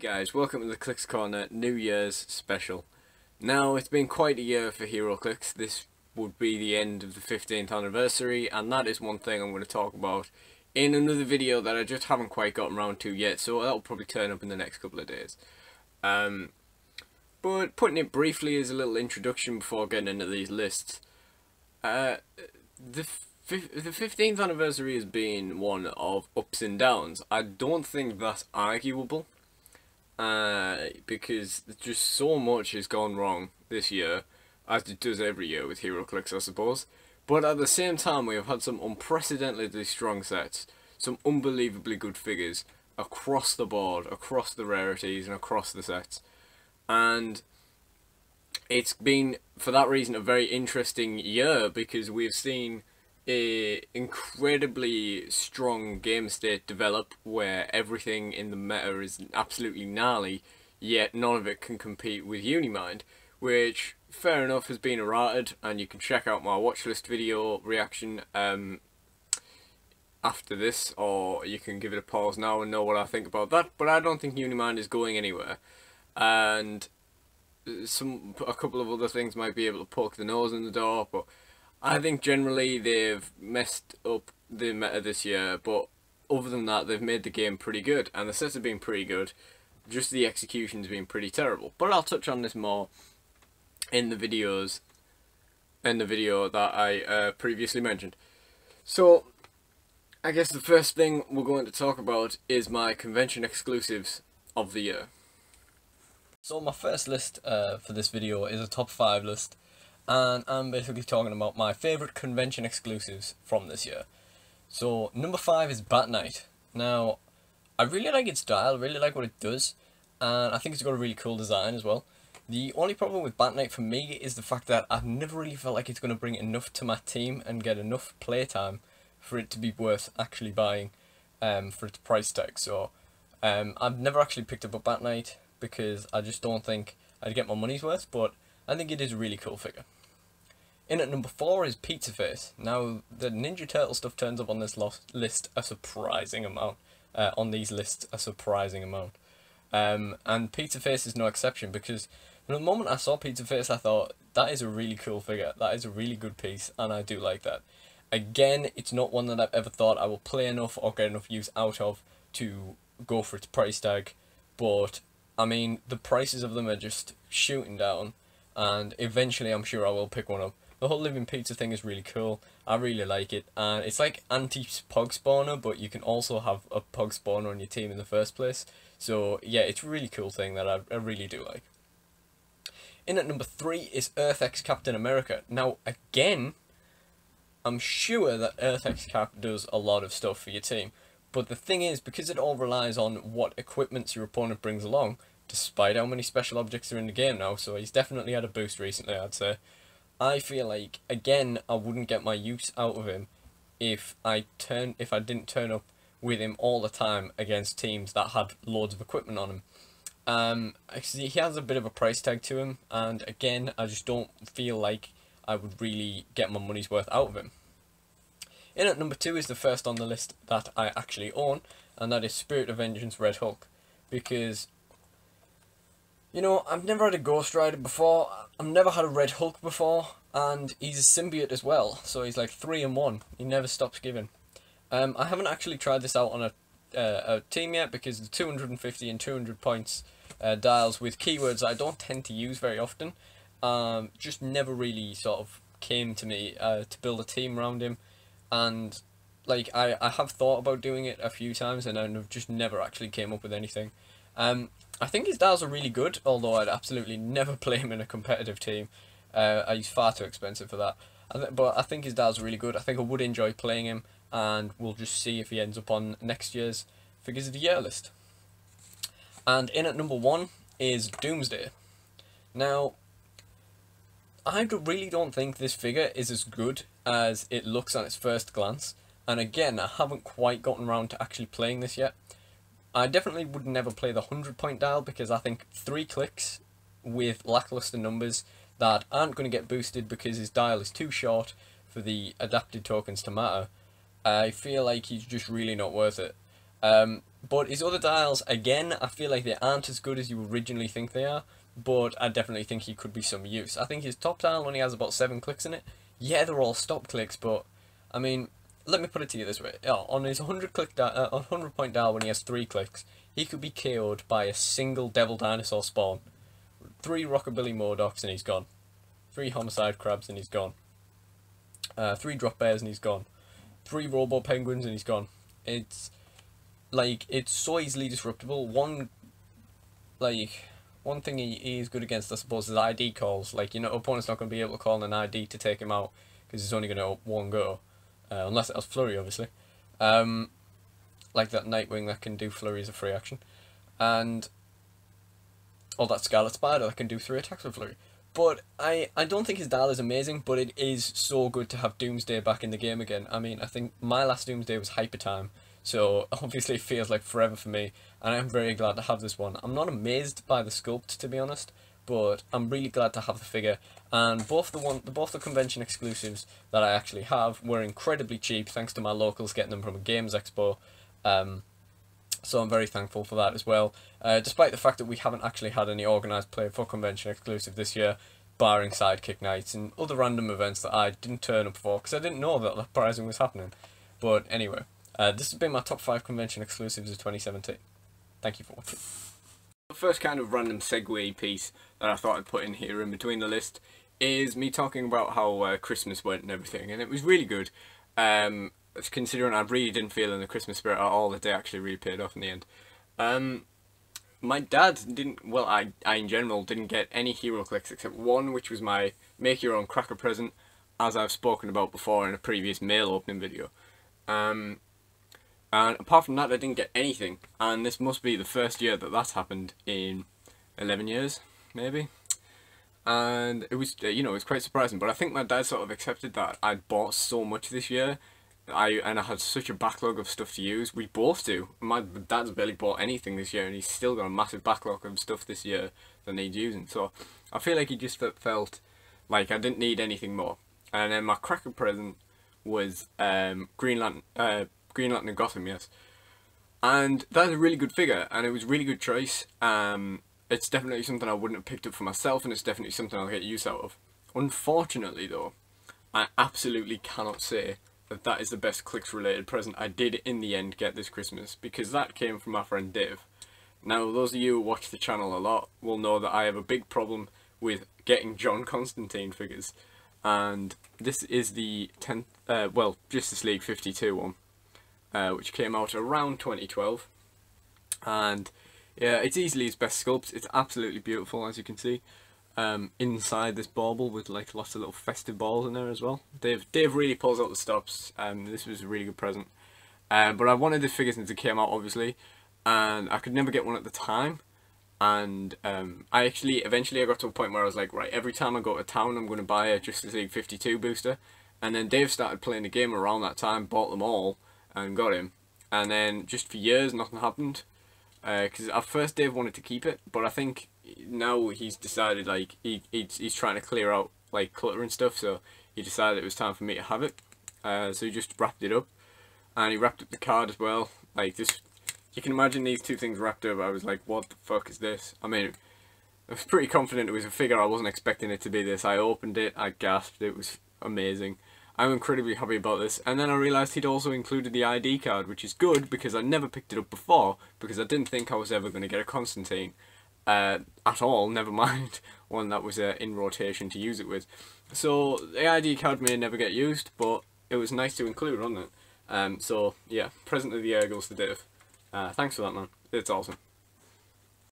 Guys, welcome to the Clix Corner New Year's special. Now, it's been quite a year for HeroClix. This would be the end of the 15th anniversary, and that is one thing I'm going to talk about in another video that I just haven't quite gotten around to yet, so that'll probably turn up in the next couple of days. But putting it briefly as a little introduction before getting into these lists, the 15th anniversary has been one of ups and downs. I don't think that's arguable. Because just so much has gone wrong this year, as it does every year with HeroClix, I suppose. But at the same time, we have had some unprecedentedly strong sets, some unbelievably good figures across the board, across the rarities and across the sets. And it's been, for that reason, a very interesting year, because we've seen a incredibly strong game state develop where everything in the meta is absolutely gnarly, yet none of it can compete with Unimind, which fair enough has been errated, and you can check out my watchlist video reaction after this, or you can give it a pause now and know what I think about that. But I don't think Unimind is going anywhere, and a couple of other things might be able to poke the nose in the door, but I think generally they've messed up the meta this year, but other than that, they've made the game pretty good, and the sets have been pretty good. Just the execution's been pretty terrible. But I'll touch on this more in the video that I previously mentioned. So, I guess the first thing we're going to talk about is my convention exclusives of the year. So my first list for this video is a top 5 list. And I'm basically talking about my favourite convention exclusives from this year. So, number 5 is Bat Knight. Now, I really like its style, really like what it does, and I think it's got a really cool design as well. The only problem with Bat Knight for me is the fact that I've never really felt like it's going to bring enough to my team and get enough playtime for it to be worth actually buying for its price tag. So, I've never actually picked up a Bat Knight because I just don't think I'd get my money's worth, but I think it is a really cool figure. In at number 4 is Pizza Face. Now, the Ninja Turtle stuff turns up on this list a surprising amount. And Pizza Face is no exception, because from the moment I saw Pizza Face, I thought, that is a really cool figure. That is a really good piece, and I do like that. Again, it's not one that I've ever thought I will play enough or get enough use out of to go for its price tag. But, I mean, the prices of them are just shooting down, and eventually I'm sure I will pick one up. The whole living pizza thing is really cool. I really like it, and it's like anti-pug spawner, but you can also have a pug spawner on your team in the first place. So yeah, it's a really cool thing that I really do like. In at number 3 is EarthX Captain America. Now again, I'm sure that EarthX Cap does a lot of stuff for your team, but the thing is, because it all relies on what equipments your opponent brings along, despite how many special objects are in the game now, so he's definitely had a boost recently, I'd say. I feel like, again, I wouldn't get my use out of him if I didn't turn up with him all the time against teams that had loads of equipment on him. Actually, he has a bit of a price tag to him, and again, I just don't feel like I would really get my money's worth out of him. In at number 2 is the first on the list that I actually own, and that is Spirit of Vengeance Red Hulk, because, you know, I've never had a Ghost Rider before, I've never had a Red Hulk before, and he's a symbiote as well, so he's like 3 in 1, he never stops giving. I haven't actually tried this out on a team yet, because the 250 and 200 points dials with keywords I don't tend to use very often, just never really sort of came to me to build a team around him, and like I have thought about doing it a few times, and I've just never actually came up with anything. I think his dials are really good, although I'd absolutely never play him in a competitive team. He's far too expensive for that. But I think his dials are really good. I think I would enjoy playing him, and we'll just see if he ends up on next year's Figures of the Year list. And in at number 1 is Doomsday. Now, I really don't think this figure is as good as it looks on its first glance. And again, I haven't quite gotten around to actually playing this yet. I definitely would never play the 100-point dial, because I think 3 clicks with lackluster numbers that aren't going to get boosted because his dial is too short for the adapted tokens to matter, I feel like he's just really not worth it. But his other dials, again, I feel like they aren't as good as you originally think they are, but I definitely think he could be some use. I think his top dial only has about 7 clicks in it. Yeah, they're all stop clicks, but, I mean, let me put it to you this way. On his 100 point dial when he has 3 clicks, he could be KO'd by a single Devil Dinosaur spawn. 3 Rockabilly Modocs and he's gone. 3 Homicide Crabs and he's gone. 3 Drop Bears and he's gone. 3 Robo Penguins and he's gone. It's so easily disruptible. One thing he is good against, I suppose, is ID calls. Like, opponent's not going to be able to call an ID to take him out because it's only going to one go, unless it has flurry, obviously. Like that Nightwing that can do flurry as a free action, or that Scarlet Spider that can do 3 attacks with flurry. But I don't think his dial is amazing, but it is so good to have Doomsday back in the game again. I mean, I think my last Doomsday was Hyper Time, so obviously it feels like forever for me, and I'm very glad to have this one. I'm not amazed by the sculpt, to be honest, but I'm really glad to have the figure. And both the convention exclusives that I actually have were incredibly cheap, thanks to my locals getting them from a games expo. So I'm very thankful for that as well. Despite the fact that we haven't actually had any organised play for convention exclusive this year, barring Sidekick Nights and other random events that I didn't turn up for because I didn't know that prizing was happening. But anyway, this has been my top 5 convention exclusives of 2017. Thank you for watching. The first kind of random segue piece that I thought I'd put in here in between the list is me talking about how Christmas went and everything, and it was really good. Considering I really didn't feel in the Christmas spirit at all, that they actually really paid off in the end. My dad didn't, well, I in general didn't get any hero clicks except one, which was my make your own cracker present, as I've spoken about before in a previous mail opening video. And apart from that, I didn't get anything, and this must be the first year that that's happened in 11 years, maybe. And it was, it was quite surprising, but I think my dad sort of accepted that I'd bought so much this year. I had such a backlog of stuff to use. We both do. My dad's barely bought anything this year, and he's still got a massive backlog of stuff this year that needs using. So I feel like he just felt like I didn't need anything more. And then my cracker present was Green Lantern and Gotham, yes. And that's a really good figure, and it was a really good choice. It's definitely something I wouldn't have picked up for myself, and it's definitely something I'll get use out of. Unfortunately, though, I absolutely cannot say that is the best Clix related present I did in the end get this Christmas, because that came from my friend Dave. Now, those of you who watch the channel a lot will know that I have a big problem with getting John Constantine figures, and this is the 10th, well, Justice League 52 one, which came out around 2012, and yeah, it's easily his best sculpt. It's absolutely beautiful, as you can see. Inside this bauble with like lots of little festive balls in there as well. Dave really pulls out the stops. This was a really good present. But I wanted this figure since it came out, obviously, and I could never get one at the time. And I eventually got to a point where I was like, right, every time I go to town I'm going to buy a Justice League 52 booster. And then Dave started playing the game around that time, bought them all, and got him. And then just for years nothing happened. Because at first Dave wanted to keep it, but I think now he's decided like he's trying to clear out like clutter and stuff, so he decided it was time for me to have it. So he just wrapped it up, and he wrapped up the card as well. Like this, you can imagine these two things wrapped up. I was like, what the fuck is this? I mean, I was pretty confident it was a figure. I wasn't expecting it to be this. I opened it, I gasped. It was amazing. I'm incredibly happy about this, and then I realised he'd also included the ID card, which is good because I never picked it up before, because I didn't think I was ever going to get a Constantine at all, never mind one that was in rotation to use it with. So the ID card may never get used, but it was nice to include, wasn't it? So yeah, present of the year goes to Dave. Thanks for that, man. It's awesome.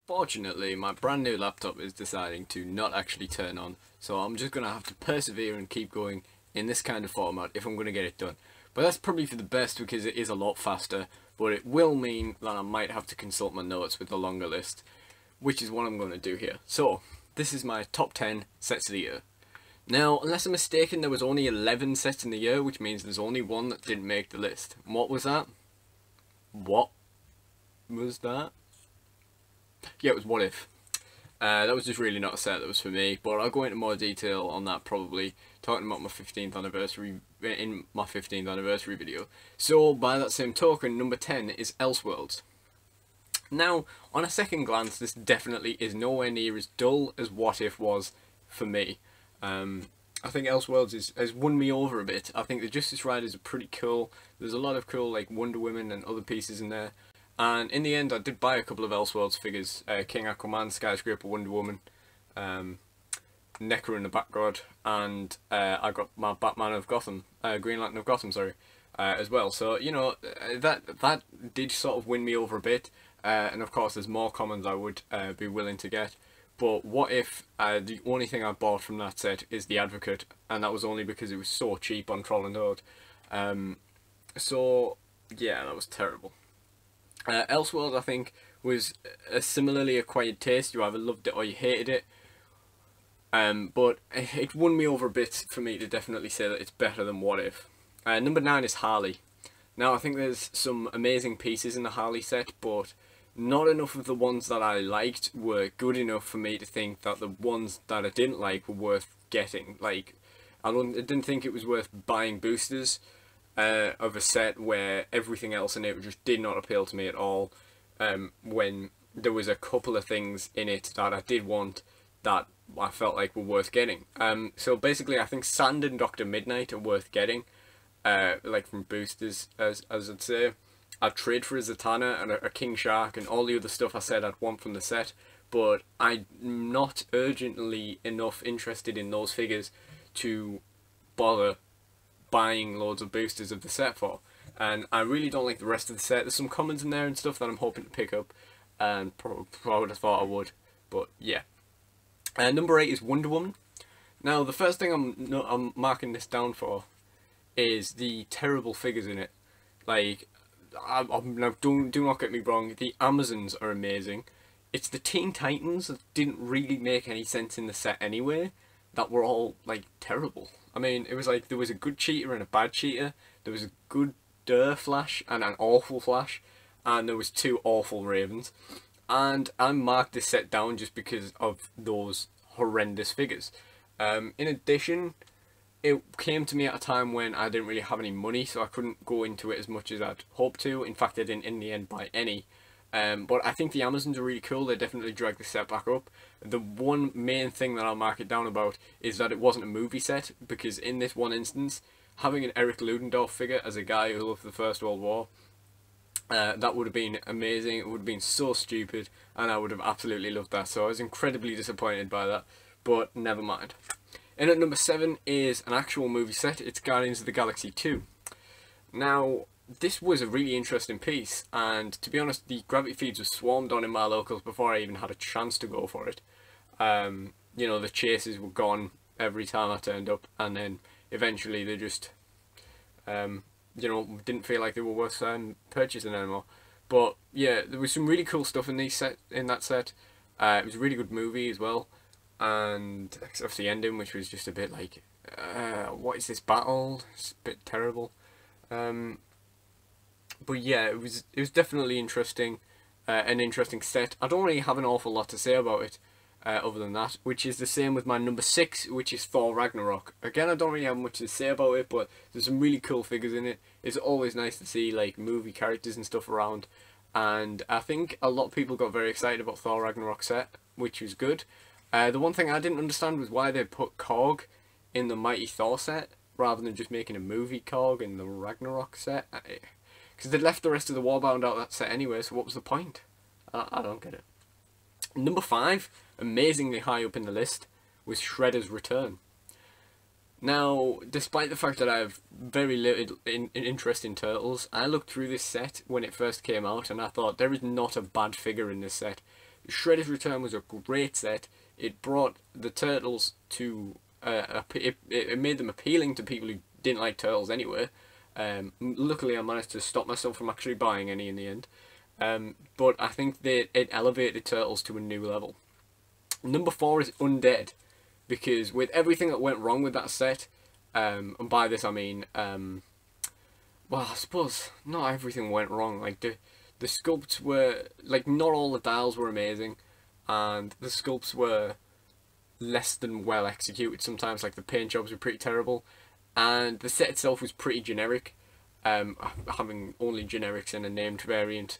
Fortunately, my brand new laptop is deciding to not actually turn on, so I'm just going to have to persevere and keep going in this kind of format if I'm going to get it done. But that's probably for the best because it is a lot faster, but it will mean that I might have to consult my notes with the longer list, which is what I'm going to do here. So, this is my top 10 sets of the year. Now, unless I'm mistaken, there was only 11 sets in the year, which means there's only one that didn't make the list. And what was that? What was that? Yeah, it was What If. That was just really not a set that was for me, but I'll go into more detail on that probably, talking about my 15th anniversary in my 15th anniversary video. So by that same token, number 10 is Elseworlds. Now, on a second glance, this definitely is nowhere near as dull as What If was for me. I think Elseworlds has won me over a bit. I think the Justice Riders are pretty cool. There's a lot of cool like Wonder Woman and other pieces in there. And in the end, I did buy a couple of Elseworlds figures. King Aquaman, Skyscraper, Wonder Woman, Necker in the background, and I got my Batman of Gotham, Green Lantern of Gotham, sorry, as well. So, you know, that did sort of win me over a bit. And of course, there's more commons I would be willing to get. But What If, the only thing I bought from that set is the Advocate, and that was only because it was so cheap on Troll and Toad. So, yeah, that was terrible. Elseworld, I think, was a similarly acquired taste. You either loved it or you hated it. But it won me over a bit for me to definitely say that it's better than What If. Number 9 is Harley. Now, I think there's some amazing pieces in the Harley set, but not enough of the ones that I liked were good enough for me to think that the ones that I didn't like were worth getting. Like, I didn't think it was worth buying boosters of a set where everything else in it just did not appeal to me at all, when there was a couple of things in it that I did want that I felt like were worth getting. So basically, I think Sand and Dr. Midnight are worth getting, like from boosters, as I'd say. I'd trade for a Zatanna and a King Shark and all the other stuff I said I'd want from the set, but I'm not urgently enough interested in those figures to bother buying loads of boosters of the set for. And I really don't like the rest of the set. There's some commons in there and stuff that I'm hoping to pick up, and probably would have thought I would, but yeah. Number 8 is Wonder Woman. Now, the first thing I'm marking this down for is the terrible figures in it. Like, now do not get me wrong, the Amazons are amazing. It's the Teen Titans that didn't really make any sense in the set anyway, that were all, like, terrible. I mean, it was like, there was a good cheater and a bad cheater, there was a good Flash and an awful Flash, and there was 2 awful Ravens. And I marked this set down just because of those horrendous figures. In addition, it came to me at a time when I didn't really have any money, so I couldn't go into it as much as I'd hoped to. In fact, I didn't in the end buy any. But I think the Amazons are really cool. They definitely drag the set back up. The one main thing that I'll mark it down about is that it wasn't a movie set, because in this one instance, having an Eric Ludendorff figure as a guy who loved the First World War, that would have been amazing. It would have been so stupid, and I would have absolutely loved that. So I was incredibly disappointed by that, but never mind. And at number 7 is an actual movie set. It's Guardians of the Galaxy 2. Now, this was a really interesting piece, and to be honest, the gravity feeds were swarmed on in my locals before I even had a chance to go for it. You know, the chases were gone every time I turned up, and then eventually they just, you know, didn't feel like they were worth purchasing anymore. But yeah, there was some really cool stuff in that set. It was a really good movie as well, and except for the ending, which was just a bit like, what is this battle? It's a bit terrible. But yeah, it was definitely interesting, an interesting set. I don't really have an awful lot to say about it, other than that, which is the same with my number 6, which is Thor Ragnarok. Again, I don't really have much to say about it, but there's some really cool figures in it. It's always nice to see like movie characters and stuff around, and I think a lot of people got very excited about Thor Ragnarok set, which was good. The one thing I didn't understand was why they put Korg in the Mighty Thor set rather than just making a movie Korg in the Ragnarok set. Because they left the rest of the Warbound out of that set anyway, so what was the point? I don't get it. Number 5, amazingly high up in the list, was Shredder's Return. Now, despite the fact that I have very little interest in Turtles, I looked through this set when it first came out and I thought, there is not a bad figure in this set. Shredder's Return was a great set. It brought the Turtles to, it made them appealing to people who didn't like Turtles anyway. Luckily I managed to stop myself from actually buying any in the end. But I think that it elevated Turtles to a new level. Number 4 is Undead, because with everything that went wrong with that set, and by this I mean, well, I suppose not everything went wrong. Like the sculpts were, like, not all the dials were amazing, and the sculpts were less than well executed sometimes. Like the paint jobs were pretty terrible. and the set itself was pretty generic, having only generics and a named variant,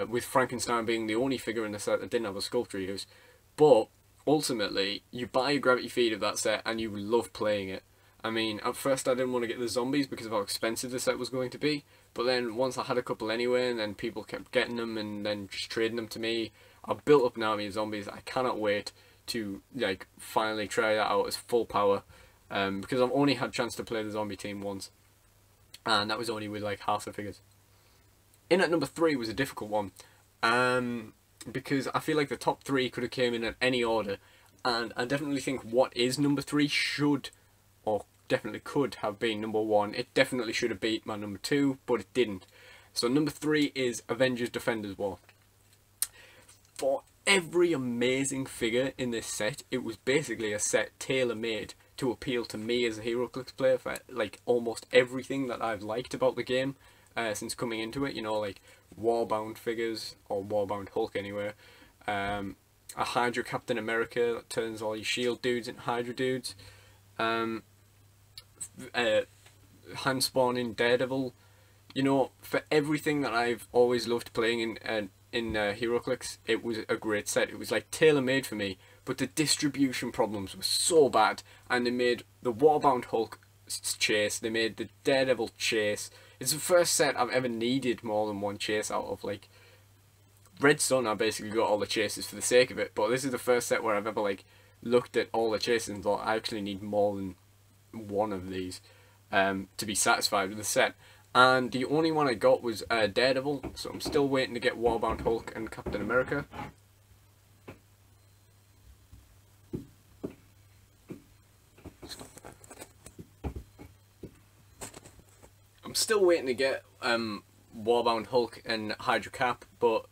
with Frankenstein being the only figure in the set that didn't have a sculpture use. But ultimately, you buy a Gravity Feed of that set and you love playing it. I mean, at first I didn't want to get the zombies because of how expensive the set was going to be, but then once I had a couple anyway, and then people kept getting them and then just trading them to me, I built up an army of zombies. I cannot wait to like finally try that out as full power, because I've only had a chance to play the zombie team once, and that was only with like half the figures. In at number 3 was a difficult one, because I feel like the top 3 could have came in any order, and I definitely think what is number 3 should, or definitely could have been number 1. It definitely should have beat my number 2, but it didn't. So number 3 is Avengers Defenders War. For every amazing figure in this set, it was basically a set tailor-made to appeal to me as a HeroClix player for like almost everything that I've liked about the game since coming into it. You know, like Warbound figures, or Warbound Hulk anyway. A Hydra Captain America that turns all your shield dudes into Hydra dudes. Hand spawning Daredevil. You know, for everything that I've always loved playing in HeroClix, it was a great set. It was like tailor-made for me, but the distribution problems were so bad, and they made the Warbound Hulk chase, they made the Daredevil chase. It's the first set I've ever needed more than one chase out of. Like Red Sun, I basically got all the chases for the sake of it, but this is the first set where I've ever like looked at all the chases and thought I actually need more than one of these to be satisfied with the set. And the only one I got was Daredevil, so I'm still waiting to get Warbound Hulk and Captain America. I'm still waiting to get Warbound Hulk and Hydra Cap, but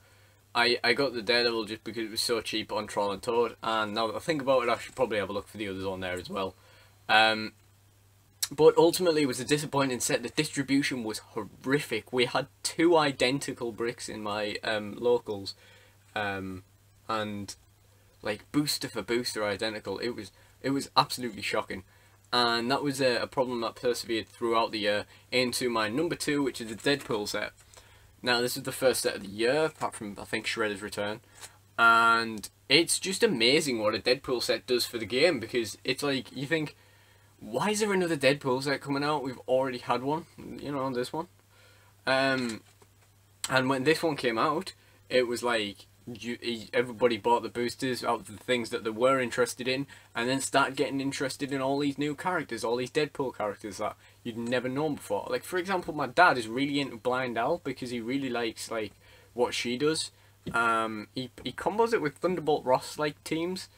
I got the Daredevil just because it was so cheap on Troll and Toad, and now that I think about it, I should probably have a look for the others on there as well. But ultimately, it was a disappointing set. The distribution was horrific. We had 2 identical bricks in my locals, and like booster for booster identical. It was absolutely shocking, and that was a problem that persevered throughout the year into my number 2, which is the Deadpool set. Now, this is the first set of the year, apart from I think Shredder's Return, and it's just amazing what a Deadpool set does for the game, because it's like you think, why is there another Deadpool set coming out? We've already had one, you know, this one. And when this one came out, it was like everybody bought the boosters out of the things that they were interested in, and then started getting interested in all these new characters, all these Deadpool characters that you'd never known before. Like, for example, my dad is really into Blind Al because he really likes like what she does. He combos it with Thunderbolt Ross like teams,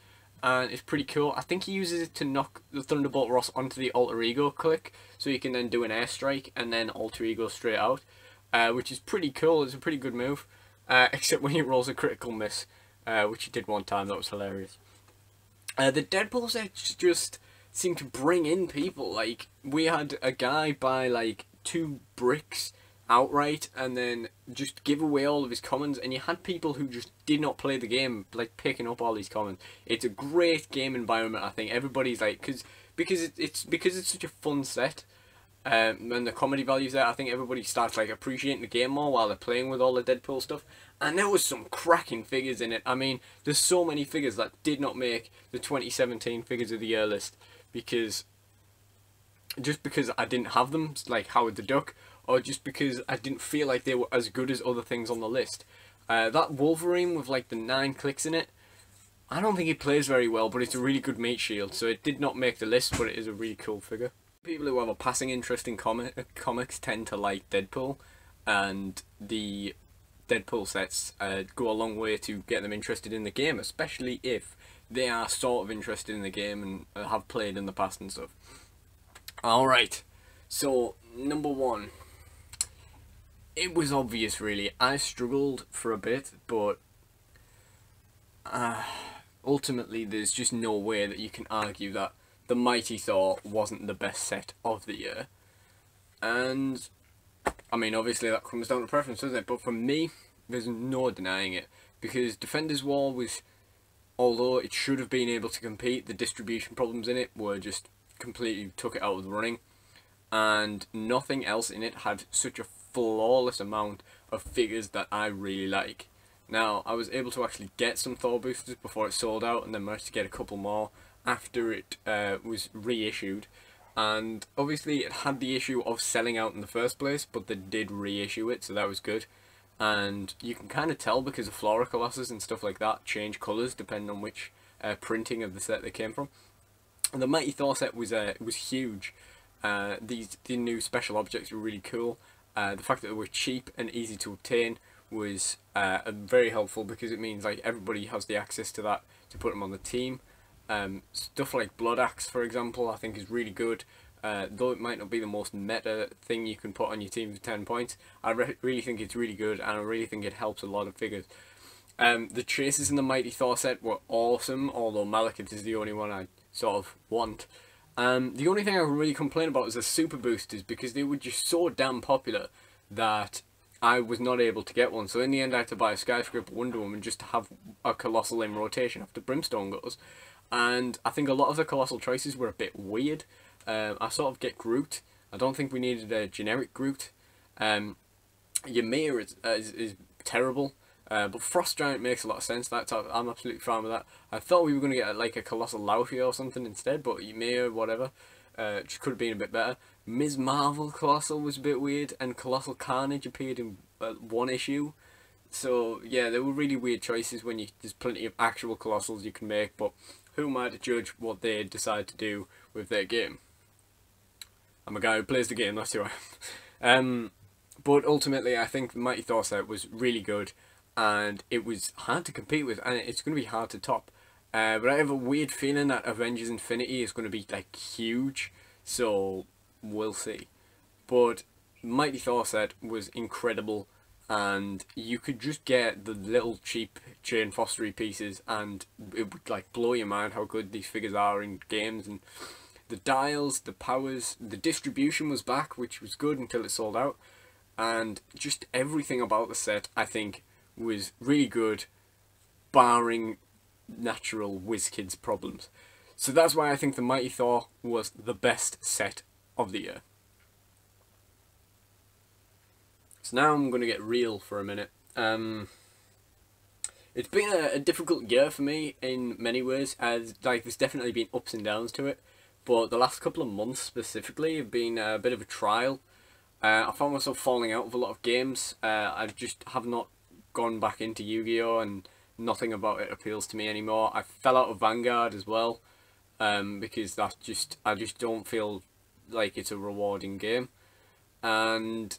and it's pretty cool. I think he uses it to knock the Thunderbolt Ross onto the Alter Ego click, so you can then do an airstrike and then Alter Ego straight out, which is pretty cool. It's a pretty good move, except when he rolls a critical miss, which he did one time. That was hilarious. The Deadpool sets just seem to bring in people. Like, we had a guy buy like 2 bricks outright and then just give away all of his commons, and you had people who just did not play the game like picking up all these commons. It's a great game environment. I think everybody's like, because it's such a fun set, and the comedy value's there. I think everybody starts like appreciating the game more while they're playing with all the Deadpool stuff. And there was some cracking figures in it. I mean, there's so many figures that did not make the 2017 figures of the year list because I didn't have them, like Howard the Duck, or just because I didn't feel like they were as good as other things on the list. That Wolverine with like the 9 clicks in it, I don't think it plays very well, but it's a really good meat shield, so it did not make the list, but it is a really cool figure. People who have a passing interest in comics tend to like Deadpool, and the Deadpool sets go a long way to get them interested in the game, especially if they are sort of interested in the game and have played in the past and stuff. Alright, so number 1. It was obvious, really. I struggled for a bit, but ultimately there's just no way that you can argue that the Mighty Thor wasn't the best set of the year. And I mean, obviously that comes down to preference, doesn't it? But for me, there's no denying it, because Defenders War was, although it should have been able to compete, the distribution problems in it were just completely took it out of the running. and nothing else in it had such a flawless amount of figures that I really like. Now, I was able to actually get some Thor boosters before it sold out, and then managed to get a couple more after it was reissued. And obviously it had the issue of selling out in the first place, but they did reissue it, so that was good. And you can kind of tell because the Flora Colossus and stuff like that change colours depending on which printing of the set they came from. And the Mighty Thor set was huge. The new special objects were really cool. The fact that they were cheap and easy to obtain was very helpful, because it means like everybody has the access to that to put them on the team. Stuff like Blood Axe, for example, I think is really good. Though it might not be the most meta thing you can put on your team for 10 points, I really think it's really good, and I really think it helps a lot of figures. The traces in the Mighty Thor set were awesome, although Malekith is the only one I sort of want. The only thing I really complain about is the super boosters, because they were just so damn popular that I was not able to get one. So in the end I had to buy a Skyscraper Wonder Woman just to have a Colossal in rotation after Brimstone goes. And I think a lot of the Colossal choices were a bit weird. I sort of get Groot. I don't think we needed a generic Groot. Ymir is terrible. But Frost Giant makes a lot of sense. I'm absolutely fine with that. I thought we were going to get like a Colossal Laufey or something instead, but Ymir, whatever, just could have been a bit better. Ms. Marvel Colossal was a bit weird, and Colossal Carnage appeared in one issue. So yeah, there were really weird choices when there's plenty of actual Colossals you can make, but who am I to judge what they decide to do with their game? I'm a guy who plays the game, that's who I am. But ultimately, I think the Mighty Thor set was really good, and it was hard to compete with, and it's going to be hard to top. But I have a weird feeling that Avengers Infinity is going to be like huge, so we'll see. But Mighty Thor set was incredible, and you could just get the little cheap Jane Fostery pieces, and it would like blow your mind how good these figures are in games. And the dials, the powers, the distribution was back, which was good until it sold out, and just everything about the set I think was really good, barring natural WizKids problems. So that's why I think the Mighty Thor was the best set of the year. So now I'm going to get real for a minute. It's been a difficult year for me in many ways, as like there's definitely been ups and downs to it, but the last couple of months specifically have been a bit of a trial. I found myself falling out of a lot of games. I just have not gone back into Yu-Gi-Oh! And nothing about it appeals to me anymore. I fell out of Vanguard as well, because I just don't feel like it's a rewarding game, and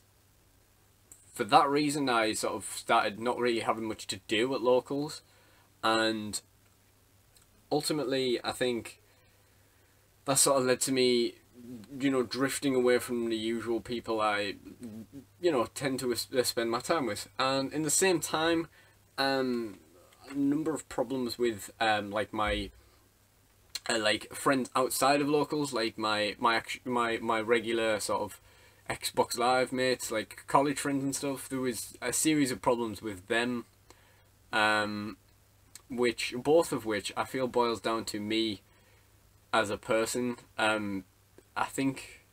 for that reason I sort of started not really having much to do at locals, and ultimately I think that sort of led to me, drifting away from the usual people I, tend to spend my time with. And in the same time, a number of problems with like my like friends outside of locals, like my regular sort of Xbox Live mates, like college friends and stuff. There was a series of problems with them, both of which I feel boils down to me as a person. I think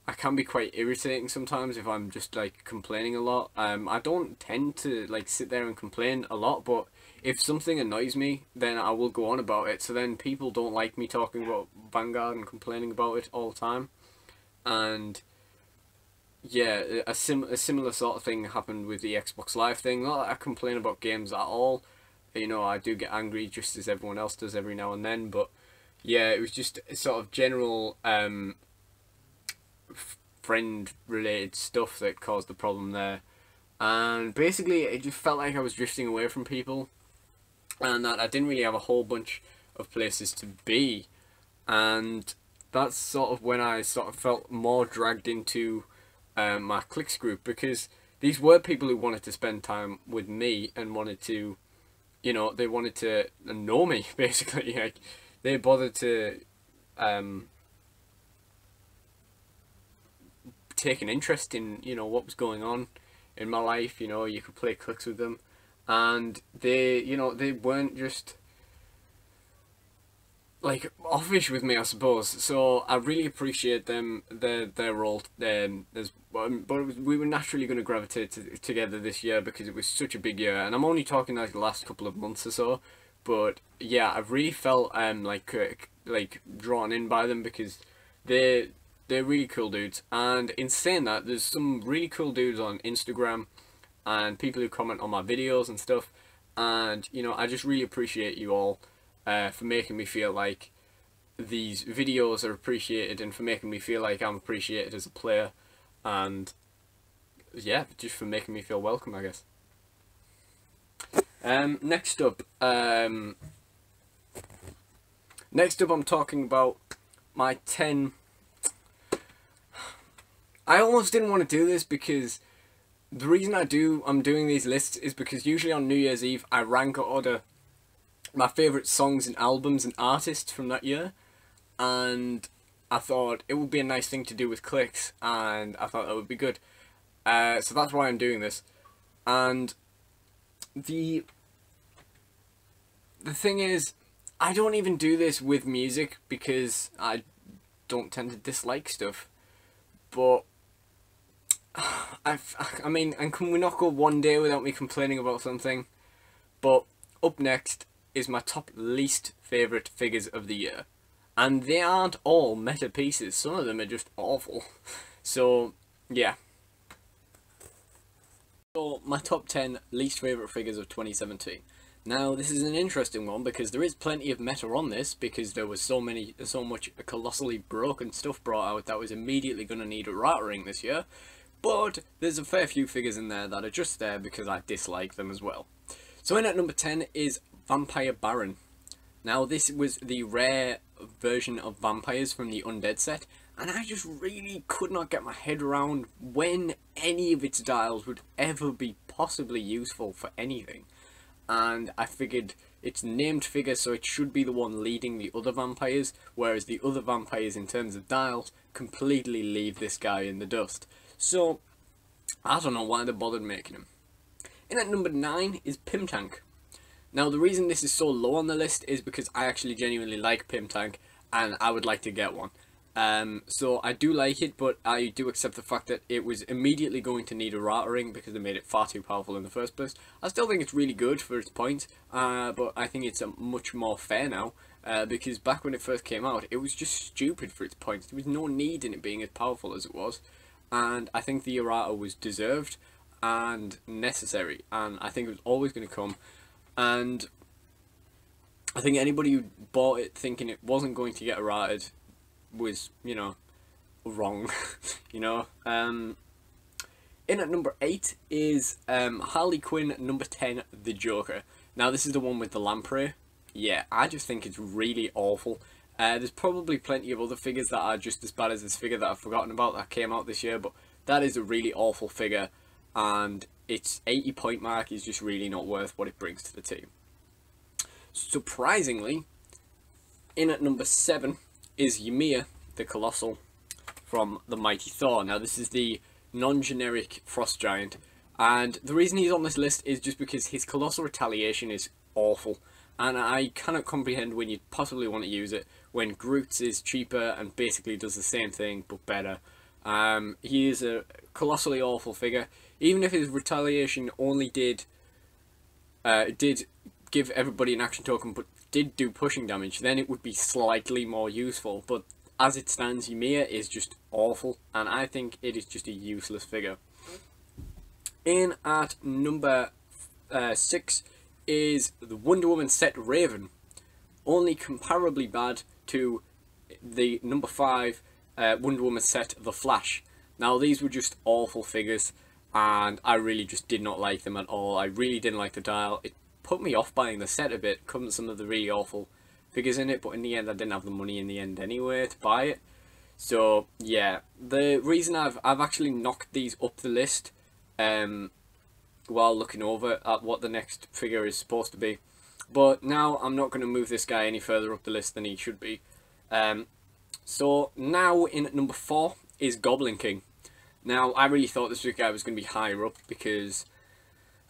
I can be quite irritating sometimes if I'm just like complaining a lot. I don't tend to like sit there and complain a lot, but if something annoys me, then I will go on about it. So then people don't like me talking about Vanguard and complaining about it all the time. And yeah, a similar sort of thing happened with the Xbox Live thing. Not that I complain about games at all. I do get angry just as everyone else does every now and then, but yeah, it was just a sort of general friend-related stuff that caused the problem there. And basically, it just felt like I was drifting away from people, and that I didn't really have a whole bunch of places to be. And that's sort of when I sort of felt more dragged into my Clix group, because these were people who wanted to spend time with me and wanted to, they wanted to know me, basically. Like, they bothered to take an interest in, what was going on in my life. You could play Clix with them, and they, they weren't just like offish with me, I suppose. So I really appreciate them, their role. But we were naturally going to gravitate together this year because it was such a big year, and I'm only talking like the last couple of months or so. But yeah, I've really felt like drawn in by them because they they're really cool dudes. And in saying that, there's some really cool dudes on Instagram and people who comment on my videos and stuff. And you know, I just really appreciate you all for making me feel like these videos are appreciated and for making me feel like I'm appreciated as a player, and yeah, just for making me feel welcome, I guess. Next up, I'm talking about my 10. I almost didn't want to do this because the reason I'm doing these lists is because usually on New Year's Eve I rank order my favourite songs and albums and artists from that year, and I thought it would be a nice thing to do with Clix, and I thought that would be good. So that's why I'm doing this. And the thing is, I don't even do this with music because I don't tend to dislike stuff. But I mean, and can we not go one day without me complaining about something? But up next is my top least favourite figures of the year. And they aren't all meta pieces, some of them are just awful. So, yeah. So, my top 10 least favourite figures of 2017. Now, this is an interesting one because there is plenty of meta on this because there was so much colossally broken stuff brought out that was immediately going to need a rattering this year. But there's a fair few figures in there that are just there because I dislike them as well. So in at number 10 is Vampire Baron. Now this was the rare version of vampires from the Undead set, and I just really could not get my head around when any of its dials would ever be possibly useful for anything. And I figured it's named figure, so it should be the one leading the other vampires, whereas the other vampires in terms of dials completely leave this guy in the dust. So I don't know why they bothered making him. In at number 9 is Pim Tank. Now the reason this is so low on the list is because I actually genuinely like Pim Tank and I would like to get one. So I do like it, but I do accept the fact that it was immediately going to need a rattering because they made it far too powerful in the first place. I still think it's really good for its point, but I think it's much more fair now, because back when it first came out, it was just stupid for its points. There was no need in it being as powerful as it was, and I think the errata was deserved and necessary, and I think it was always going to come. And I think anybody who bought it thinking it wasn't going to get errated was, you know, wrong. You know. In at number 8 is Harley Quinn. Number 10, the Joker. Now this is the one with the lamprey. Yeah, I just think it's really awful. There's probably plenty of other figures that are just as bad as this figure that I've forgotten about that came out this year, but that is a really awful figure, and its 80 point mark is just really not worth what it brings to the team. Surprisingly, in at number 7 is Ymir the Colossal from the Mighty Thor. Now this is the non-generic frost giant, and the reason he's on this list is just because his colossal retaliation is awful, and I cannot comprehend when you possibly want to use it when Groot's is cheaper and basically does the same thing but better. He is a colossally awful figure. Even if his retaliation only did give everybody an action token but did do pushing damage, then it would be slightly more useful. But as it stands, Ymir is just awful, and I think it is just a useless figure. In at number 6 is the Wonder Woman set Raven, only comparably bad to the number 5 Wonder Woman set The Flash. Now these were just awful figures, and I really just did not like them at all. I really didn't like the dial. It put me off buying the set a bit, come some of the really awful figures in it, but in the end I didn't have the money in the end anyway to buy it. So yeah, the reason I've actually knocked these up the list while looking over at what the next figure is supposed to be, but now I'm not going to move this guy any further up the list than he should be. So now in at number 4 is Goblin King. Now I really thought this guy was going to be higher up because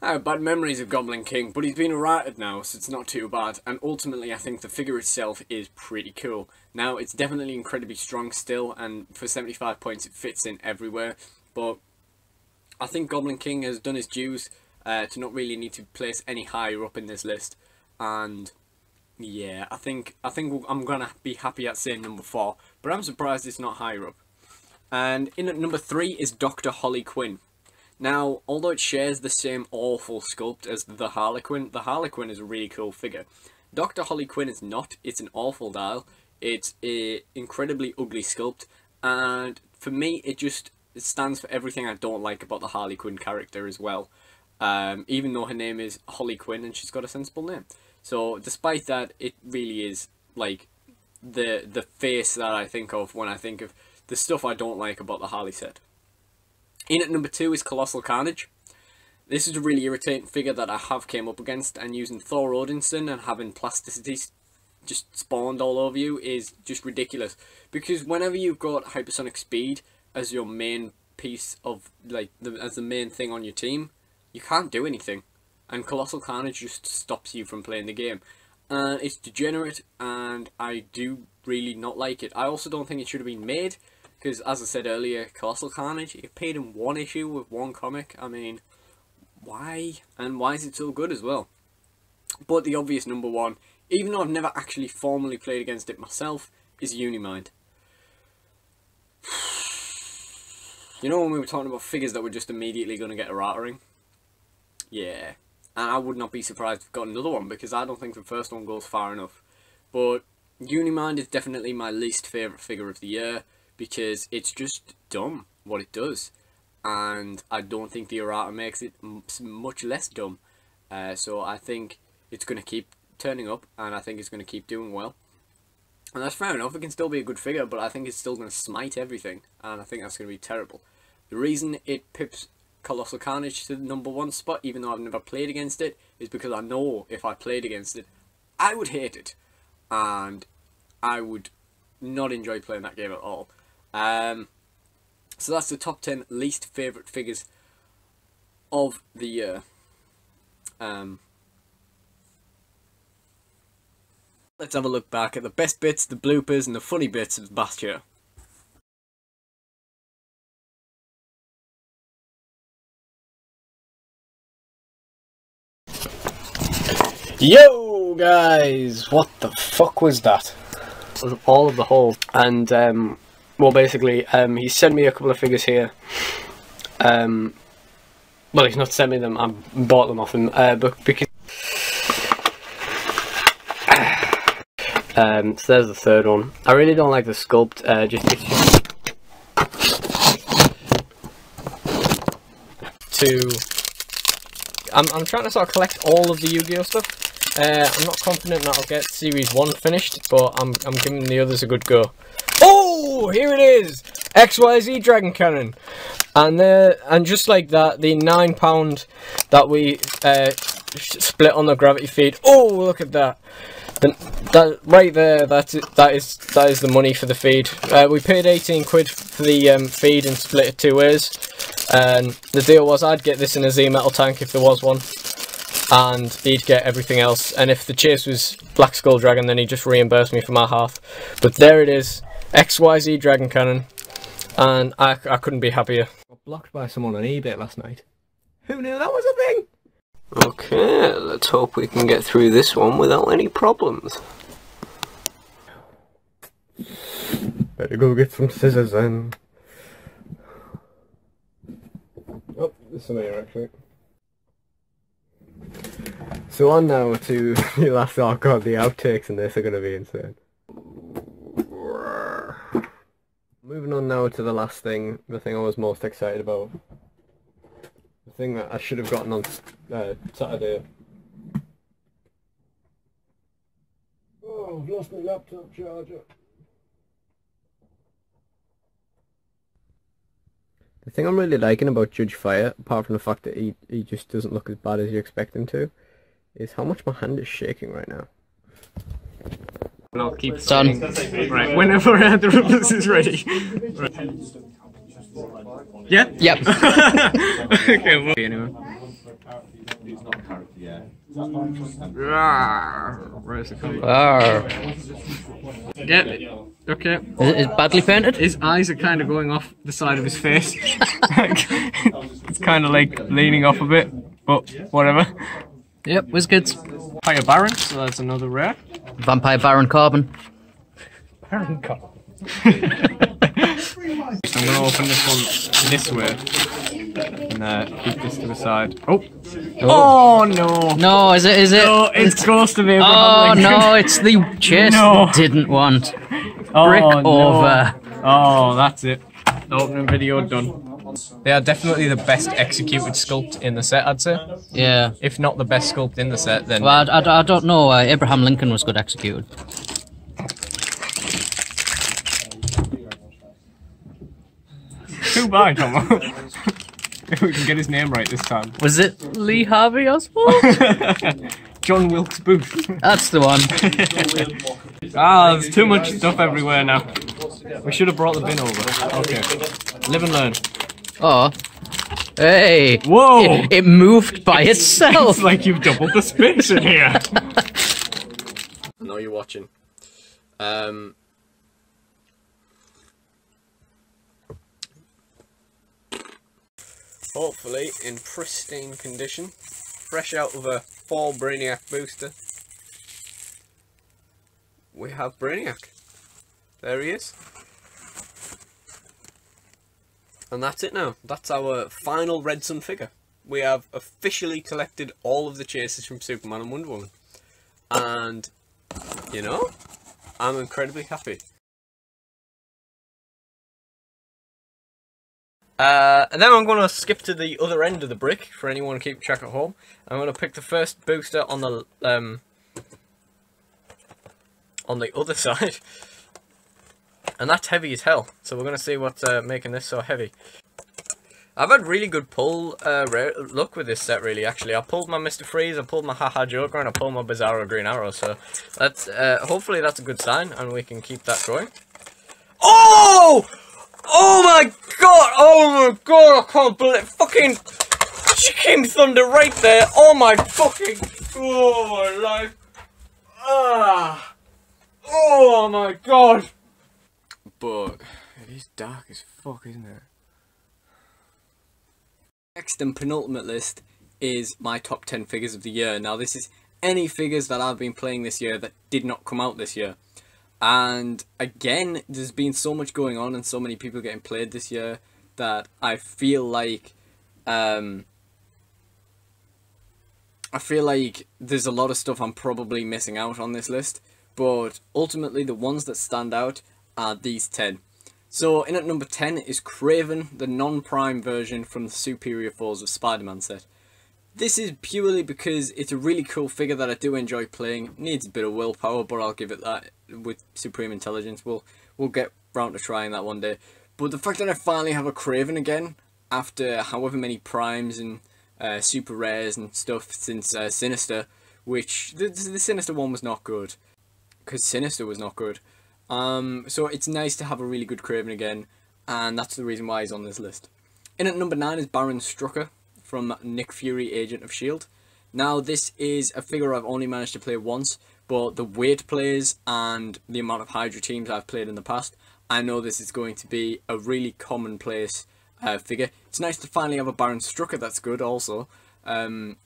I have bad memories of Goblin King, but he's been errated now, so it's not too bad. And ultimately, I think the figure itself is pretty cool. Now, it's definitely incredibly strong still, and for 75 points, it fits in everywhere. But I think Goblin King has done his dues to not really need to place any higher up in this list. And yeah, I think I'm gonna be happy at saying number 4, but I'm surprised it's not higher up. And in at number 3 is Dr. Holly Quinn. Now, although it shares the same awful sculpt as the Harlequin is a really cool figure. Dr. Holly Quinn is not. It's an awful dial. It's a incredibly ugly sculpt, and for me, it stands for everything I don't like about the Harley Quinn character as well. Even though her name is Holly Quinn and she's got a sensible name. So, despite that, it really is like the face that I think of when I think of the stuff I don't like about the Harley set. In at number 2 is Colossal Carnage. This is a really irritating figure that I have came up against, and using Thor Odinson and having plasticity just spawned all over you is just ridiculous. Because whenever you've got hypersonic speed as your main piece of, like, as the main thing on your team, you can't do anything. And Colossal Carnage just stops you from playing the game. And it's degenerate, and I do really not like it. I also don't think it should have been made. Because, as I said earlier, Colossal Carnage, you paid him 1 issue with 1 comic. I mean, why? And why is it so good as well? But the obvious number 1, even though I've never actually formally played against it myself, is Unimind. You know when we were talking about figures that were just immediately going to get a rattering? Yeah. And I would not be surprised if I got another one, because I don't think the first one goes far enough. But Unimind is definitely my least favourite figure of the year, because it's just dumb what it does, and I don't think the errata makes it much less dumb. So I think it's going to keep turning up, and I think it's going to keep doing well. And that's fair enough, it can still be a good figure, but I think it's still going to smite everything, and I think that's going to be terrible. The reason it pips Colossal Carnage to the number 1 spot, even though I've never played against it, is because I know if I played against it, I would hate it, and I would not enjoy playing that game at all. So that's the top 10 least favourite figures of the year. Let's have a look back at the best bits, the bloopers and the funny bits of the past year. Yo guys, what the fuck was that? It was all of the whole, and well, basically, he sent me a couple of figures here. Well, he's not sent me them, I bought them off him, but because... so there's the third one. I really don't like the sculpt, I'm trying to sort of collect all of the Yu-Gi-Oh stuff. I'm not confident that I'll get Series 1 finished, but I'm giving the others a good go. Oh, here it is! XYZ Dragon Cannon! And just like that, the £9 that we split on the gravity feed. Oh, look at that! That right there, that is the money for the feed. We paid 18 quid for the feed and split it 2 ways. And the deal was I'd get this in a Z metal tank if there was one, and he'd get everything else. And if the chase was Black Skull Dragon, then he'd just reimburse me for my half. But there it is, XYZ Dragon Cannon, and I couldn't be happier. Got blocked by someone on eBay last night. Who knew that was a thing? Okay, let's hope we can get through this one without any problems. Better go get some scissors then. Oh, there's some here actually. So on now to the last, oh god, the outtakes in this are going to be insane. Moving on now to the last thing, the thing I was most excited about. The thing that I should have gotten on Saturday. Oh, I've lost my laptop charger. The thing I'm really liking about Judge Fire, apart from the fact that he just doesn't look as bad as you expect him to, is how much my hand is shaking right now. And I'll keep done. Right, whenever the rules is ready. Right. Yeah? Yep. Okay, well, anyway. Where's the camera? Arr. Yeah. Okay. Is it badly painted? His eyes are kind of going off the side of his face. It's kind of like leaning off a bit, but whatever. Yep, WizKids. Fire Baron, so that's another rare. Vampire Baron Carbon. Baron Carbon. I'm going to open this one this way and keep this to the side. Oh! Oh no! No, is it? No, it's Ghost of Abraham Oh Lincoln. no, it's the chest No. didn't want. Oh, Brick no. over. Oh, that's it. Opening video done. They are definitely the best executed sculpt in the set, I'd say. Yeah. If not the best sculpt in the set, then... Well, I don't know. Abraham Lincoln was good executed. Too bad, Tom. If we can get his name right this time. Was it Lee Harvey Oswald? John Wilkes Booth. That's the one. There's too much stuff everywhere now. We should have brought the bin over. Okay. Live and learn. Oh. Hey. Whoa! It moved by itself. It's like you've doubled the space in here. I know you're watching. Hopefully in pristine condition, fresh out of a fall Brainiac booster, we have Brainiac. There he is. And that's it now. That's our final Red Sun figure. We have officially collected all of the chases from Superman and Wonder Woman. And, you know, I'm incredibly happy. And then I'm going to skip to the other end of the brick for anyone to keep track at home. I'm going to pick the first booster on the other side. And that's heavy as hell. So we're going to see what's making this so heavy. I've had really good pull luck with this set, really, actually. I pulled my Mr. Freeze, I pulled my Haha Joker, and I pulled my Bizarro Green Arrow. So that's hopefully that's a good sign, and we can keep that going. Oh! Oh my god! Oh my god! I can't believe it. Fucking Chicken Thunder right there! Oh my fucking... Oh my life! Ah! Oh my god! But it is dark as fuck, isn't it? Next and penultimate list is my top 10 figures of the year. Now this is any figures that I've been playing this year that did not come out this year. And again, there's been so much going on and so many people getting played this year that I feel like there's a lot of stuff I'm probably missing out on this list. But ultimately the ones that stand out are these 10. So in at number 10 is Craven, the non-prime version from the Superior Foes of Spider-Man set. This is purely because it's a really cool figure that I do enjoy playing. Needs a bit of willpower, but I'll give it that with Supreme Intelligence. We'll get round to trying that one day. But the fact that I finally have a Craven again, after however many primes and super rares and stuff since Sinister, which the Sinister one was not good, because Sinister was not good. So it's nice to have a really good Craven again, and that's the reason why he's on this list. In at number 9 is Baron Strucker from Nick Fury, Agent of S.H.I.E.L.D. Now this is a figure I've only managed to play once, but the weight plays and the amount of Hydra teams I've played in the past, I know this is going to be a really commonplace figure. It's nice to finally have a Baron Strucker that's good also. And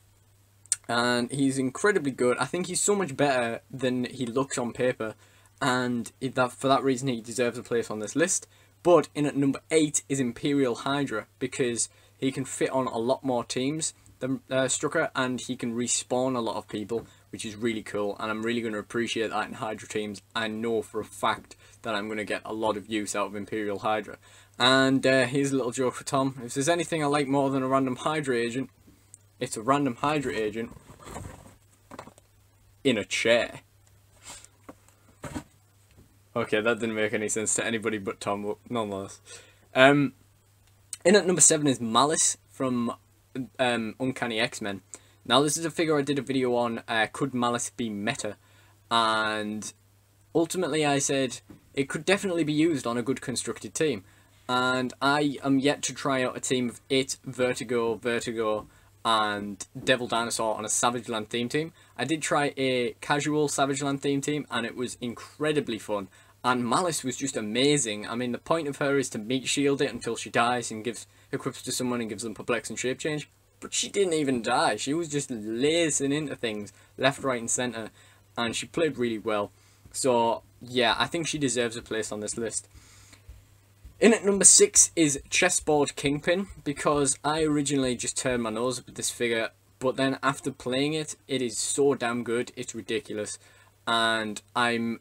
he's incredibly good. I think he's so much better than he looks on paper, and for that reason he deserves a place on this list. But in at number 8 is Imperial Hydra, because he can fit on a lot more teams than Strucker, and he can respawn a lot of people, which is really cool, and I'm really going to appreciate that in Hydra teams. I know for a fact that I'm going to get a lot of use out of Imperial Hydra. And here's a little joke for Tom. If there's anything I like more than a random Hydra agent, it's a random Hydra agent in a chair. Okay, that didn't make any sense to anybody but Tom, but nonetheless. In at number 7 is Malice from Uncanny X-Men. Now this is a figure I did a video on, could Malice be meta? And ultimately I said it could definitely be used on a good constructed team. And I am yet to try out a team of it, Vertigo, and Devil Dinosaur on a Savage Land theme team. I did try a casual Savage Land theme team, and it was incredibly fun. And Malice was just amazing. I mean, the point of her is to meat shield it until she dies and equips to someone and gives them perplex and shape change. But she didn't even die. She was just lacing into things left, right, and centre, and she played really well. So yeah, I think she deserves a place on this list. In at number 6 is Chessboard Kingpin, because I originally just turned my nose up at this figure, but then after playing it, it is so damn good, it's ridiculous. And I'm,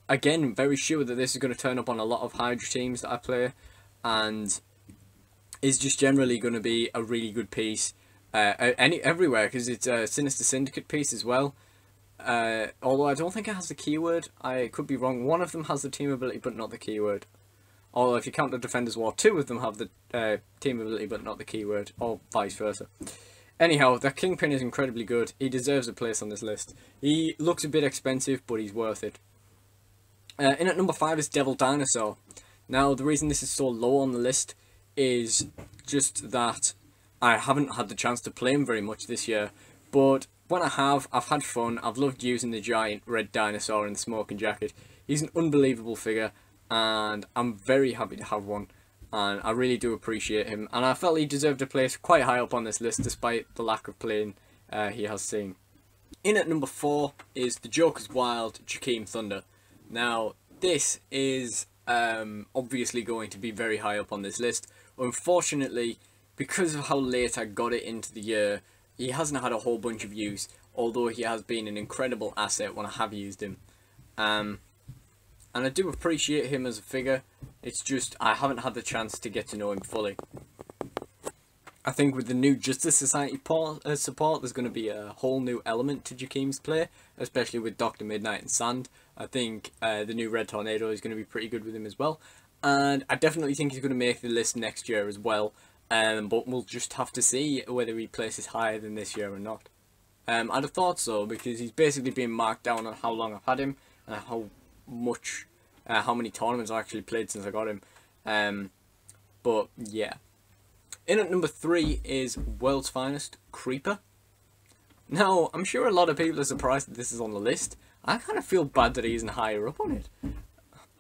again, very sure that this is going to turn up on a lot of Hydra teams that I play, and is just generally going to be a really good piece everywhere, because it's a Sinister Syndicate piece as well. Although I don't think it has the keyword, I could be wrong. One of them has the team ability but not the keyword. Although if you count the Defenders War, 2 of them have the team ability but not the keyword, or vice versa. Anyhow, the Kingpin is incredibly good. He deserves a place on this list. He looks a bit expensive, but he's worth it. In at number 5 is Devil Dinosaur. Now, the reason this is so low on the list is just that I haven't had the chance to play him very much this year. But when I have, I've had fun. I've loved using the giant red dinosaur in the smoking jacket. He's an unbelievable figure, and I'm very happy to have one, and I really do appreciate him, and I felt he deserved a place quite high up on this list despite the lack of playing he has seen. In at number 4 is the Joker's Wild Jakeem Thunder. Now this is obviously going to be very high up on this list. Unfortunately, because of how late I got it into the year, he hasn't had a whole bunch of use, although he has been an incredible asset when I have used him. And I do appreciate him as a figure, it's just I haven't had the chance to get to know him fully. I think with the new Justice Society support, there's going to be a whole new element to Jakeem's play, especially with Dr. Midnight and Sand. I think the new Red Tornado is going to be pretty good with him as well. And I definitely think he's going to make the list next year as well. But we'll just have to see whether he places higher than this year or not. I'd have thought so, because he's basically been marked down on how long I've had him and how many tournaments I've actually played since I got him. But yeah. In at number 3 is World's Finest Creeper. Now, I'm sure a lot of people are surprised that this is on the list. I kind of feel bad that he isn't higher up on it.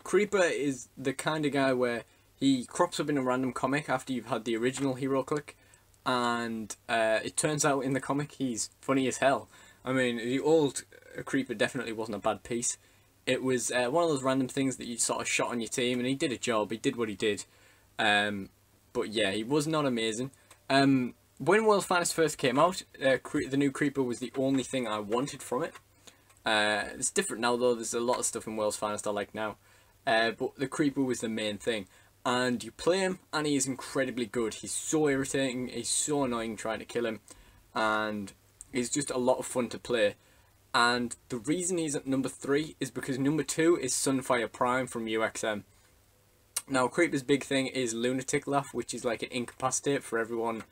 Creeper is the kind of guy where he crops up in a random comic after you've had the original hero click, and it turns out in the comic he's funny as hell. I mean, the old Creeper definitely wasn't a bad piece. It was one of those random things that you sort of shot on your team, and he did a job, he did what he did. But yeah, he was not amazing. When World's Finest first came out, the new Creeper was the only thing I wanted from it. It's different now though, there's a lot of stuff in World's Finest I like now. But the Creeper was the main thing. And you play him, and he is incredibly good. He's so irritating, he's so annoying trying to kill him. And he's just a lot of fun to play. And the reason he's at number 3 is because number 2 is Sunfire Prime from UXM. Now, Creeper's big thing is Lunatic Laugh, which is like an incapacitate for everyone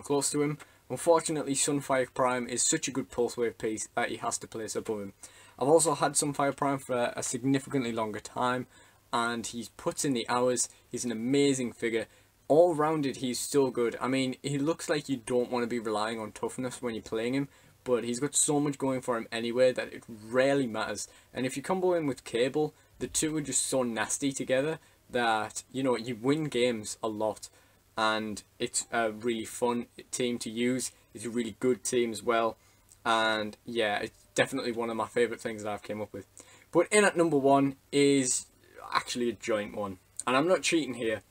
close to him. Unfortunately, Sunfire Prime is such a good pulse wave piece that he has to place above him. I've also had Sunfire Prime for a significantly longer time, and he puts in the hours. He's an amazing figure. All rounded, he's so good. I mean, he looks like you don't want to be relying on toughness when you're playing him, but he's got so much going for him anyway that it rarely matters. And if you combo him with Cable, the two are just so nasty together that, you know, you win games a lot. And it's a really fun team to use. It's a really good team as well. And yeah, it's definitely one of my favourite things that I've came up with. But in at number 1 is actually a joint one. And I'm not cheating here.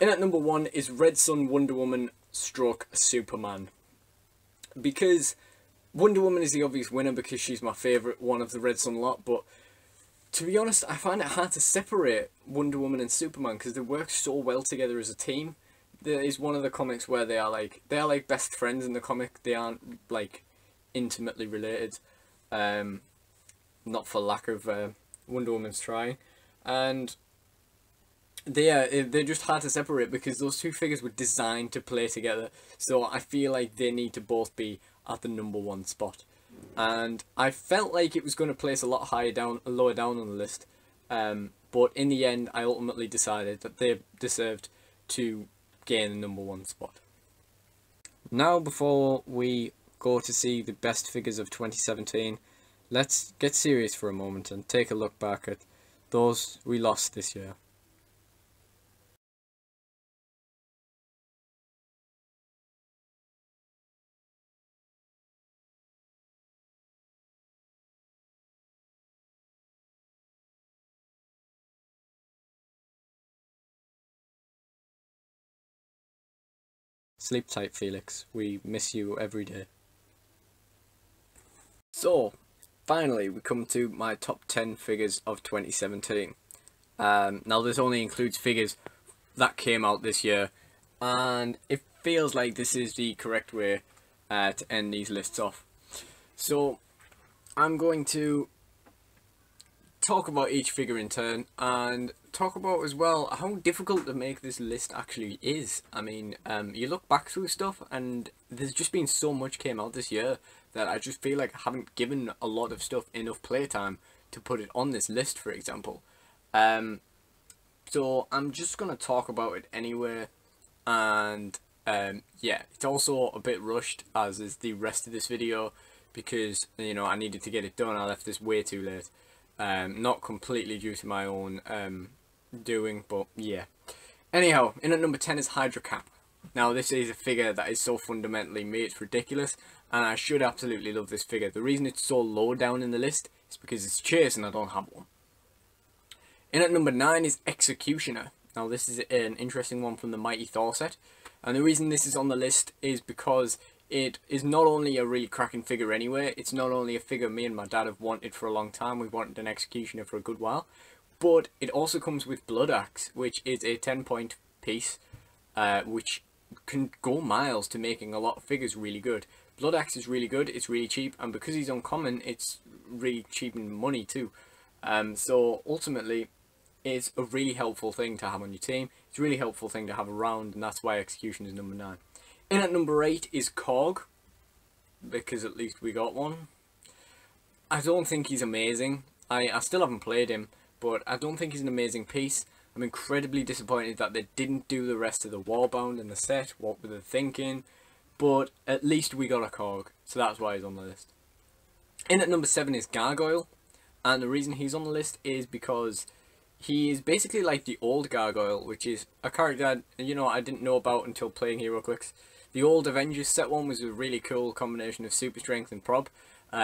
In at number 1 is Red Sun Wonder Woman stroke Superman. Because Wonder Woman is the obvious winner because she's my favourite one of the Red Sun lot. But to be honest, I find it hard to separate Wonder Woman and Superman because they work so well together as a team. There is one of the comics where they are like best friends in the comic. They aren't like intimately related, not for lack of Wonder Woman's trying, and they're just hard to separate because those two figures were designed to play together. So I feel like they need to both be at the number 1 spot, and I felt like it was going to place a lot lower down on the list, but in the end I ultimately decided that they deserved to gain the number 1 spot. Now, before we go to see the best figures of 2017, let's get serious for a moment and take a look back at those we lost this year. Sleep tight, Felix. We miss you every day. So, finally, we come to my top 10 figures of 2017. Now, this only includes figures that came out this year, and it feels like this is the correct way to end these lists off. So, I'm going to talk about each figure in turn and talk about as well how difficult to make this list actually is. I mean, you look back through stuff and there's just been so much came out this year that I just feel like I haven't given a lot of stuff enough playtime to put it on this list, for example. So I'm just going to talk about it anyway, and yeah, it's also a bit rushed, as is the rest of this video, because, you know, I needed to get it done. I left this way too late. Not completely due to my own doing, but yeah. Anyhow, in at number 10 is Hydra Cap. Now, this is a figure that is so fundamentally made, it's ridiculous, and I should absolutely love this figure. The reason it's so low down in the list is because it's Chase and I don't have one. In at number 9 is Executioner. Now, this is an interesting one from the Mighty Thor set, and the reason this is on the list is because it is not only a really cracking figure anyway, it's not only a figure me and my dad have wanted for a long time, we've wanted an Executioner for a good while, but it also comes with Blood Axe, which is a 10-point piece, which can go miles to making a lot of figures really good. Blood Axe is really good, it's really cheap, and because he's uncommon, it's really cheap in money too. So ultimately, it's a really helpful thing to have on your team, it's a really helpful thing to have around, and that's why Execution is number 9. In at number 8 is Korg, because at least we got one. I don't think he's amazing. I still haven't played him, but I don't think he's an amazing piece. I'm incredibly disappointed that they didn't do the rest of the Warbound in the set. What were they thinking? But at least we got a Korg, so that's why he's on the list. In at number 7 is Gargoyle, and the reason he's on the list is because he is basically like the old Gargoyle, which is a character I didn't know about until playing HeroClix. The old Avengers set one was a really cool combination of super strength and prob.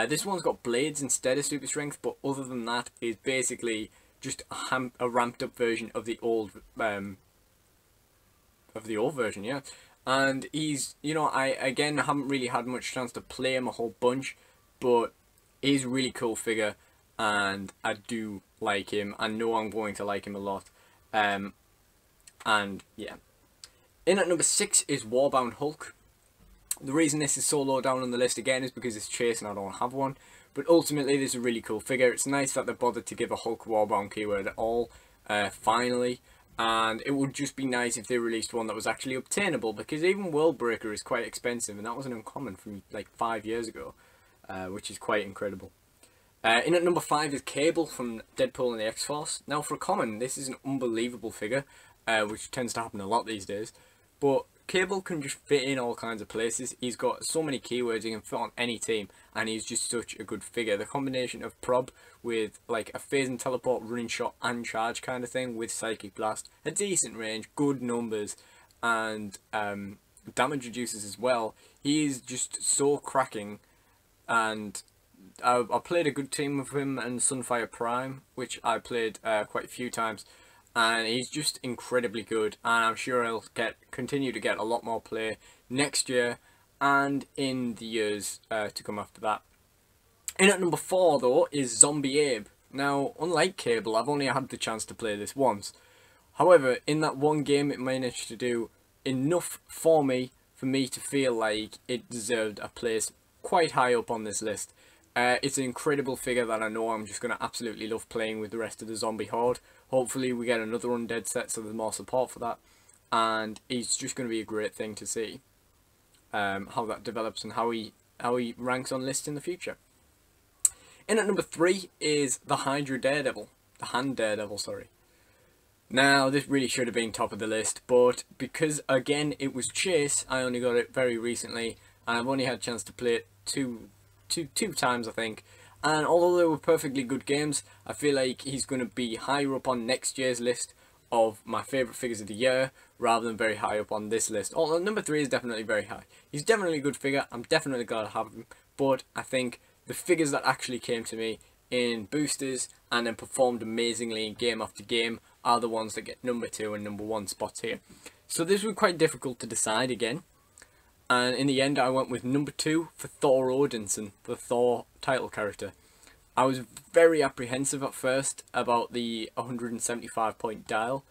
This one's got blades instead of super strength, but other than that, is basically just a ramped up version of the old version, yeah. And he's, I again haven't really had much chance to play him a whole bunch, but he's a really cool figure, and I do like him. I know I'm going to like him a lot, and yeah. In at number 6 is Warbound Hulk. The reason this is so low down on the list again is because it's Chase and I don't have one. But ultimately, this is a really cool figure. It's nice that they bothered to give a Hulk Warbound keyword at all, finally. And it would just be nice if they released one that was actually obtainable, because even Worldbreaker is quite expensive, and that wasn't uncommon from like 5 years ago, which is quite incredible. In at number 5 is Cable from Deadpool and the X-Force. Now, for a common, this is an unbelievable figure, which tends to happen a lot these days. But Cable can just fit in all kinds of places. He's got so many keywords, he can fit on any team, and he's just such a good figure. The combination of prob with like a phase and teleport, running shot and charge kind of thing with Psychic Blast, a decent range, good numbers, and damage reduces as well. He's just so cracking, and I played a good team with him and Sunfire Prime, which I played quite a few times. And he's just incredibly good, and I'm sure he'll continue to get a lot more play next year and in the years to come after that. In at number 4 though is Zombie Abe. Now, unlike Cable, I've only had the chance to play this once. However, in that one game it managed to do enough for me to feel like it deserved a place quite high up on this list. It's an incredible figure that I know I'm just going to absolutely love playing with the rest of the Zombie Horde. Hopefully we get another Undead set, so there's more support for that. And it's just going to be a great thing to see how that develops and how he ranks on lists in the future. In at number 3 is the Hydra Daredevil. The Hand Daredevil, sorry. Now, this really should have been top of the list, but because, again, it was Chase, I only got it very recently, and I've only had a chance to play it two times, I think. And although they were perfectly good games, I feel like he's going to be higher up on next year's list of my favourite figures of the year, rather than very high up on this list. Although number 3 is definitely very high. He's definitely a good figure, I'm definitely glad to have him, but I think the figures that actually came to me in boosters and then performed amazingly in game after game are the ones that get number 2 and number 1 spots here. So this was quite difficult to decide again, and in the end I went with number 2 for Thor Odinson, the Thor title character. I was very apprehensive at first about the 175 point dial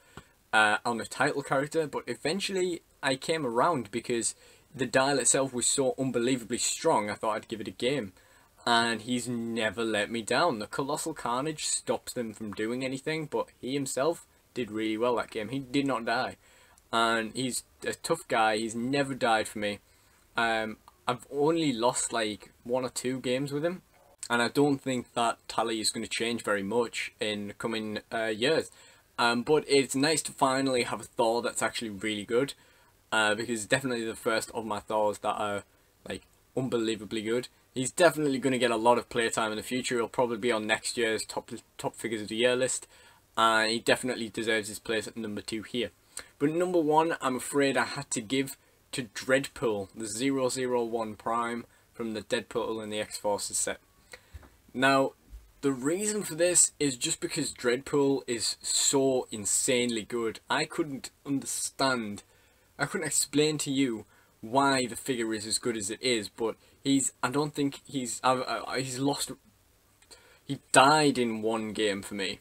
on the title character, but eventually I came around because the dial itself was so unbelievably strong. I thought I'd give it a game, and he's never let me down. The Colossal Carnage stops them from doing anything, but he himself did really well that game. He did not die, and he's a tough guy. He's never died for me. I've only lost like 1 or 2 games with him, and I don't think that tally is going to change very much in coming years. But it's nice to finally have a Thor that's actually really good, because it's definitely the first of my Thors that are like unbelievably good. He's definitely going to get a lot of playtime in the future. He'll probably be on next year's top figures of the year list, and he definitely deserves his place at number 2 here. But number 1, I'm afraid I had to give to Dreadpool, the 001 Prime from the Deadpool and the X-Forces set. Now, the reason for this is just because Dreadpool is so insanely good. I couldn't explain to you why the figure is as good as it is, but I don't think he's lost. He died in 1 game for me.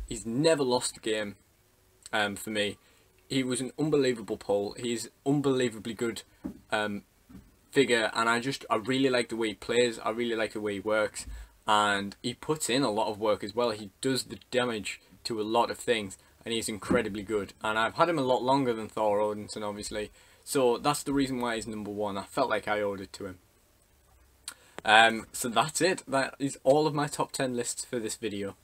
He's never lost a game for me. He was an unbelievable pull. He's unbelievably good figure, and I really like the way he plays. I really like the way he works, and he puts in a lot of work as well. He does the damage to a lot of things, and he's incredibly good. And I've had him a lot longer than Thor Odinson, obviously, so that's the reason why he's number 1. I felt like I owed it to him. So that's it. That is all of my top 10 lists for this video.